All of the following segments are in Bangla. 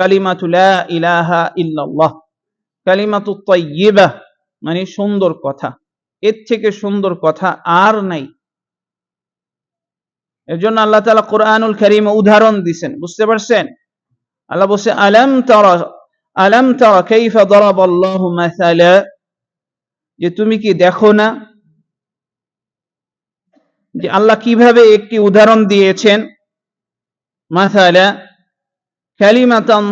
কালিমাতু লা ইলাহা ইল্লাল্লাহ, কালিমাতু তাইয়্যিবাহ মানে সুন্দর কথা, এর থেকে সুন্দর কথা আর নাই। এর জন্য আল্লাহ তাআলা কোরআনুল কারীমে উদাহরণ দিয়েছেন, বুঝতে পারছেন? আল্লাহ বলছে আলাম তারা কাইফা দারাবাল্লাহু মাসালা, যে তুমি কি দেখো না যে আল্লাহ কিভাবে একটি উদাহরণ দিয়েছেন। মাসালা কালিমাতান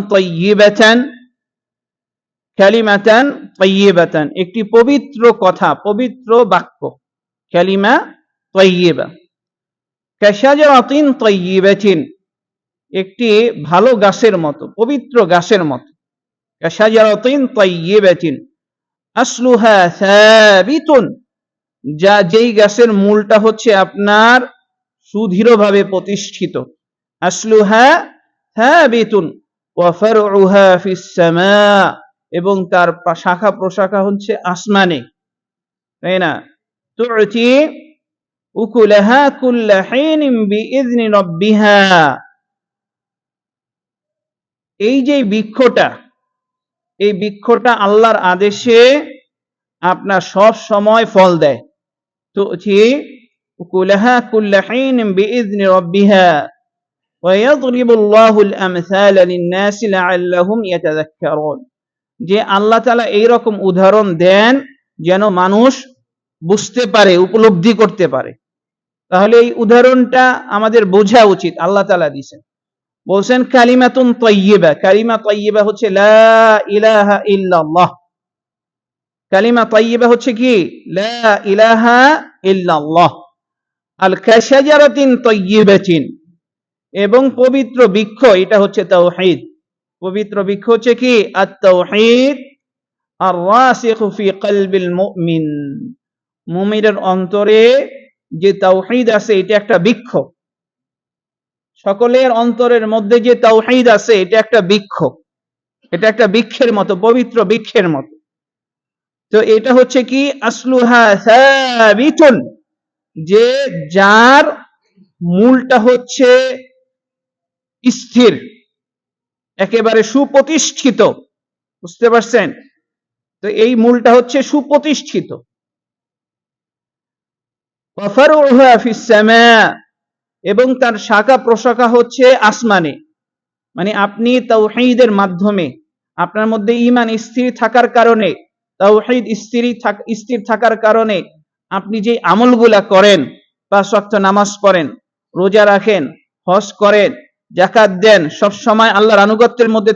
তাইয়্যিবাতান একটি পবিত্র কথা, পবিত্র বাক্য, কালিমা তাইয়্যিবা। কাশাজারাতিন তাইয়্যিবাতিন একটি ভালো গাছের মতো, পবিত্র গাছের মতো। কাশাজারাতিন তাইয়্যিবাতিন আসলুহা সাবিতুন, যা যেই গাছের মূলটা হচ্ছে আপনার সুদৃঢ়ভাবে প্রতিষ্ঠিত। আসলুহা সাবিতুন ওয়া ফারউহা ফিস সামা, এবং তার শাখা প্রশাখা হচ্ছে আসমানে, তাই না? তুতি উকুলাহা কুল্লা হিনিন বিইذনি রাব্বিহা, এই যে বৃক্ষটা, এই বৃক্ষটা আল্লাহর আদেশে আপনার সব সময় ফল দেয়। তুতি উকুলাহা কুল্লা হিনিন বিইذনি রাব্বিহা ওয়া ইয়াদরিবুল্লাহুল আমসালা লিন-নাসি লাআল্লাহুম ইয়াতাযাক্কারুন, যে আল্লাহ তাআলা এইরকম উদাহরণ দেন যেন মানুষ বুঝতে পারে, উপলব্ধি করতে পারে। তাহলে এই উদাহরণটা আমাদের বোঝা উচিত। আল্লাহ তাআলা দিয়েছেন, বলছেন কালিমাতুন তাইয়্যিবা, কালিমা তাইয়্যিবা হচ্ছে লা ইলাহা ইল্লাল্লাহ। কালিমা তাইয়্যিবা হচ্ছে কি? লা ইলাহা ইল্লাল্লাহ। আল কাশাজারাতিন তাইয়্যিবাতিন, এবং পবিত্র বৃক্ষ, এটা হচ্ছে তাওহীদ। পবিত্র বৃক্ষ হচ্ছে কি? আত-তাওহীদ আর-রাসিখু ফি কলবিল মুমিন, মুমিনের অন্তরে যে তাওহীদ আছে এটা একটা বৃক্ষ। সকলের অন্তরের মধ্যে যে তাওহীদ আছে এটা একটা বৃক্ষ, এটা একটা বৃক্ষের মতো, পবিত্র বৃক্ষের মতো। তো এটা হচ্ছে কি? আসলুহা সাবিতুন, যে যার মূলটা হচ্ছে স্থির, একেবারে সুপ্রতিষ্ঠিত, বুঝতে পারছেন? তো এই মূলটা হচ্ছে সুপ্রতিষ্ঠিত। ওয়া ফারউহা ফিস সামা, এবং তার শাখা প্রশাখা হচ্ছে আসমানে। মানে আপনি তাওহীদের মাধ্যমে আপনার মধ্যে ঈমান স্থির থাকার কারণে, তাওহীদ স্থির থাকার কারণে আপনি যে আমলগুলা করেন, ৫ ওয়াক্ত নামাজ পড়েন, রোজা রাখেন, হজ করেন, যাকাত দেন, সব সময় আল্লাহর আনুগত্যের মধ্যে